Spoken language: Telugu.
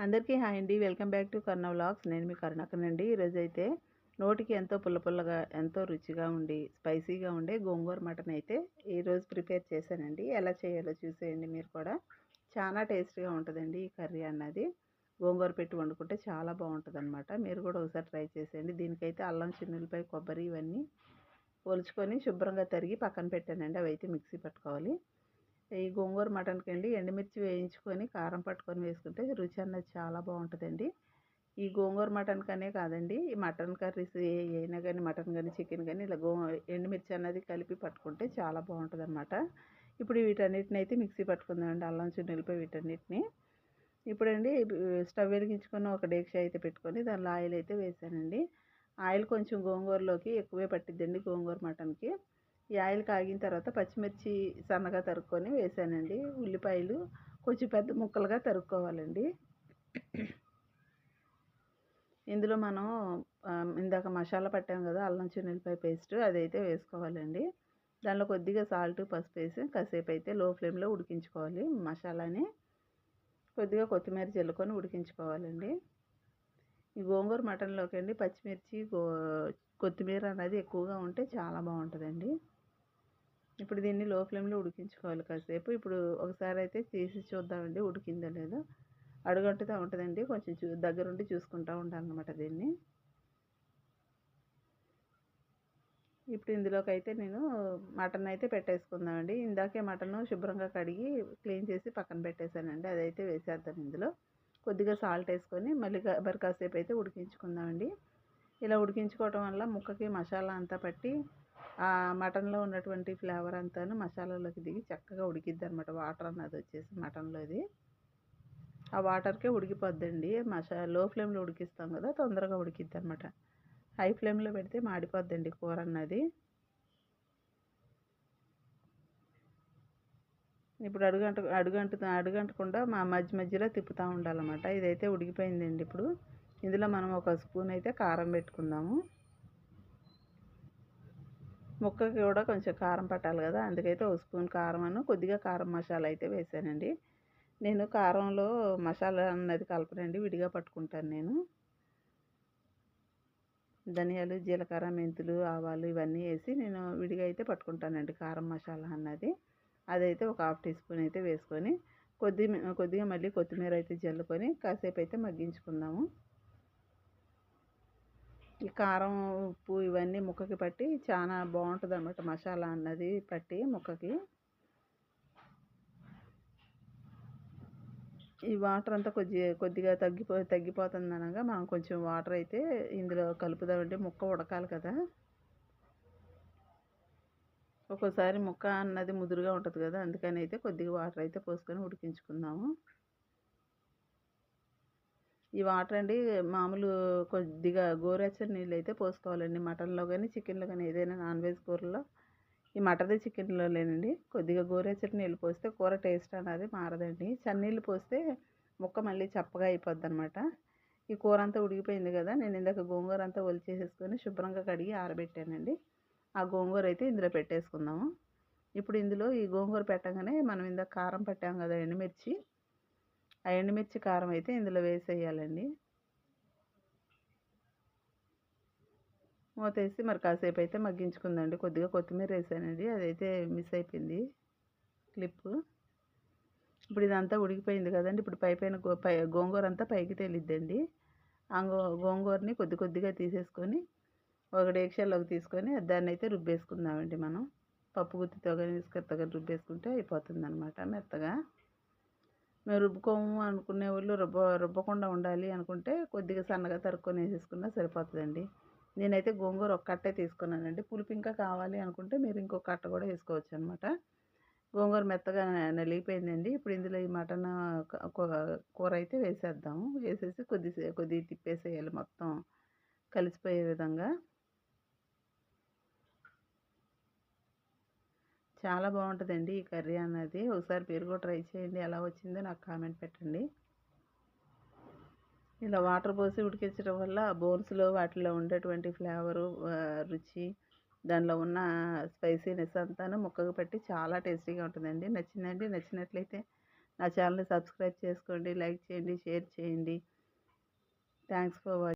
అందరికీ హాయ్ అండి. Welcome back to Karna vlogs. నేను మీ కరుణాకరనండి. ఈరోజైతే నోటికి ఎంతో పుల్ల పుల్లగా, ఎంతో రుచిగా ఉండి, స్పైసీగా ఉండే గోంగూర మటన్ అయితే ఈరోజు ప్రిపేర్ చేశానండి. ఎలా చేయాలో చూసేయండి మీరు కూడా. చాలా టేస్టీగా ఉంటుందండి ఈ కర్రీ అన్నది. గోంగూర పెట్టి వండుకుంటే చాలా బాగుంటుందన్నమాట. మీరు కూడా ఒకసారి ట్రై చేసేయండి. దీనికైతే అల్లం, చిన్నులపాయ, కొబ్బరి ఇవన్నీ ఒలుచుకొని శుభ్రంగా తరిగి పక్కన పెట్టానండి. అవి అయితే మిక్సీ పట్టుకోవాలి. ఈ గోంగూర మటన్కి అండి ఎండుమిర్చి వేయించుకొని కారం పట్టుకొని వేసుకుంటే రుచి అన్నది చాలా బాగుంటుందండి. ఈ గోంగూర మటన్కనే కాదండి, ఈ మటన్ కర్రీస్ అయినా కానీ, మటన్ కానీ, చికెన్ కానీ ఇలా ఎండుమిర్చి అన్నది కలిపి పట్టుకుంటే చాలా బాగుంటుంది అనమాట. ఇప్పుడు వీటన్నిటిని అయితే మిక్సీ పట్టుకుందామండి, అల్లం చిన్నులపై వీటన్నిటిని. ఇప్పుడండి స్టవ్ వెలిగించుకొని ఒక డేక్ష అయితే పెట్టుకొని దానిలో ఆయిల్ అయితే వేసానండి. ఆయిల్ కొంచెం గోంగూరలోకి ఎక్కువే పట్టిద్దండి గోంగూర మటన్కి. ఈ ఆయిల్ కాగిన తర్వాత పచ్చిమిర్చి సన్నగా తరుక్కొని వేసానండి. ఉల్లిపాయలు కొంచెం పెద్ద ముక్కలుగా తరుక్కోవాలండి. ఇందులో మనం ఇందాక మసాలా పట్టాం కదా, అల్లం చిన్నులపాయ పేస్ట్, అదైతే వేసుకోవాలండి. దానిలో కొద్దిగా సాల్ట్, పసుపు వేసి కాసేపు అయితే లో ఫ్లేమ్లో ఉడికించుకోవాలి. మసాలాని కొద్దిగా కొత్తిమీర చల్లుకొని ఉడికించుకోవాలండి. ఈ గోంగూర మటన్లోకి అండి పచ్చిమిర్చి, కొత్తిమీర అనేది ఎక్కువగా ఉంటే చాలా బాగుంటుందండి. ఇప్పుడు దీన్ని లో ఫ్లేమ్లో ఉడికించుకోవాలి కాసేపు. ఇప్పుడు ఒకసారి అయితే తీసి చూద్దామండి ఉడికిందో లేదో. అడుగంటుతూ ఉంటుందండి, కొంచెం దగ్గరుండి చూసుకుంటూ ఉండాలన్నమాట దీన్ని. ఇప్పుడు ఇందులోకి అయితే నేను మటన్ అయితే పెట్టేసుకుందామండి. ఇందాకే మటన్ శుభ్రంగా కడిగి క్లీన్ చేసి పక్కన పెట్టేశానండి. అదైతే వేసేద్దాం ఇందులో. కొద్దిగా సాల్ట్ వేసుకొని మళ్ళీ మరి కాసేపు అయితే ఉడికించుకుందామండి. ఇలా ఉడికించుకోవటం వల్ల ముక్కకి మసాలా అంతా పట్టి ఆ మటన్లో ఉన్నటువంటి ఫ్లేవర్ అంతాను మసాలాలోకి దిగి చక్కగా ఉడికిద్ది అనమాట. వాటర్ అన్నది వచ్చేసి మటన్లోది ఆ వాటర్కే ఉడికిపోద్దండి. లో ఫ్లేమ్లో ఉడికిస్తాం కదా, తొందరగా ఉడికిద్ది అనమాట. హై ఫ్లేమ్లో పెడితే మాడిపోద్దండి కూర అన్నది. ఇప్పుడు అడుగంటకుండా మధ్య మధ్యలో తిప్పుతూ ఉండాలన్నమాట. ఇదైతే ఉడికిపోయిందండి. ఇప్పుడు ఇందులో మనం ఒక స్పూన్ అయితే కారం పెట్టుకుందాము. ముక్కకి కూడా కొంచెం కారం పట్టాలి కదా, అందుకైతే ఒక స్పూన్ కారం కొద్దిగా కారం మసాలా అయితే వేసానండి. నేను కారంలో మసాలా అన్నది కలపనండి, విడిగా పట్టుకుంటాను నేను. ధనియాలు, జీలకర్ర, మెంతులు, ఆవాలు ఇవన్నీ వేసి నేను విడిగా అయితే పట్టుకుంటానండి కారం మసాలా అన్నది. అదైతే ఒక 1/2 టీ స్పూన్ అయితే వేసుకొని కొద్దిగా మళ్ళీ కొత్తిమీర అయితే జల్లుకొని కాసేపు అయితే మగ్గించుకుందాము. ఈ కారం, ఉప్పు ఇవన్నీ ముక్కకి పట్టి చాలా బాగుంటుంది అన్నమాట. మసాలా అన్నది పట్టి ముక్కకి ఈ వాటర్ అంతా కొద్దిగా తగ్గిపోతుంది అనగా మనం కొంచెం వాటర్ అయితే ఇందులో కలుపుదామండి. ముక్క ఉడకాలి కదా. ఒక్కోసారి ముక్క అన్నది ముదురుగా ఉంటుంది కదా, అందుకని అయితే కొద్దిగా వాటర్ అయితే పోసుకొని ఉడికించుకుందాము. ఈ వాటర్ అండి మామూలు కొద్దిగా గోరువెచ్చని నీళ్ళు అయితే పోసుకోవాలండి. మటన్లో కానీ, చికెన్లో కానీ, ఏదైనా నాన్ వెజ్ కూరలో, ఈ మటన్ చికెన్లో లేనండి కొద్దిగా గోరువెచ్చని నీళ్ళు పోస్తే కూర టేస్ట్ అనేది మారదండి. చన్నీళ్ళు పోస్తే ముక్క మళ్ళీ చప్పగా అయిపోద్ది అనమాట. ఈ కూర అంతా ఉడికిపోయింది కదా, నేను ఇందాక గోంగూర అంతా ఒలిచేసేసుకొని శుభ్రంగా కడిగి ఆరబెట్టానండి. ఆ గోంగూర అయితే ఇందులో పెట్టేసుకుందాము. ఇప్పుడు ఇందులో ఈ గోంగూర పెట్టగానే మనం ఇందాక కారం పట్టాం కదా, ఎండుమిర్చి, ఆ ఎండుమిర్చి కారం అయితే ఇందులో వేసేయాలండి. మూతేసి మరి కాసేపు అయితే మగ్గించుకుందండి. కొద్దిగా కొత్తిమీర వేసానండి, అదైతే మిస్ అయిపోయింది క్లిప్పు. ఇప్పుడు ఇదంతా ఉడికిపోయింది కదండి. ఇప్పుడు గోంగూర అంతా పైకి తేలిద్దండి. ఆ గోంగూరని కొద్దిగా తీసేసుకొని ఒక డేక్షాలోకి తీసుకొని దాన్ని అయితే రుబ్బేసుకుందామండి. మనం పప్పు గుత్తితో కానీ విస్కర్తో కానీ రుబ్బేసుకుంటే అయిపోతుంది అనమాట మెత్తగా. మేము రుబ్బుకోము అనుకునే వాళ్ళు రుబ్బకుండా ఉండాలి అనుకుంటే కొద్దిగా సన్నగా తరుక్కొని వేసేసుకున్నా సరిపోతుందండి. నేనైతే గోంగూర ఒక కట్టే తీసుకున్నానండి. పులుపు ఇంకా కావాలి అనుకుంటే మీరు ఇంకొక కట్ట కూడా వేసుకోవచ్చు అనమాట. గోంగూర మెత్తగా నలిగిపోయిందండి. ఇప్పుడు ఇందులో ఈ మటన్ కూర అయితే వేసేద్దాము. వేసేసి కొద్దిగా తిప్పేసేయాలి మొత్తం కలిసిపోయే విధంగా. చాలా బాగుంటుందండి ఈ కర్రీ అన్నది. ఒకసారి మీరు కూడా ట్రై చేయండి, ఎలా వచ్చిందో నాకు కామెంట్ పెట్టండి. ఇలా వాటర్ పోసి ఉడికించడం వల్ల బోన్స్లో వాటిలో ఉండేటువంటి ఫ్లేవరు, రుచి, దానిలో ఉన్న స్పైసీనెస్ అంతాను ముక్కకు పట్టి చాలా టేస్టీగా ఉంటుందండి. నచ్చిందండి. నచ్చినట్లయితే నా ఛానల్ని సబ్స్క్రైబ్ చేసుకోండి, లైక్ చేయండి, షేర్ చేయండి. Thanks for watching.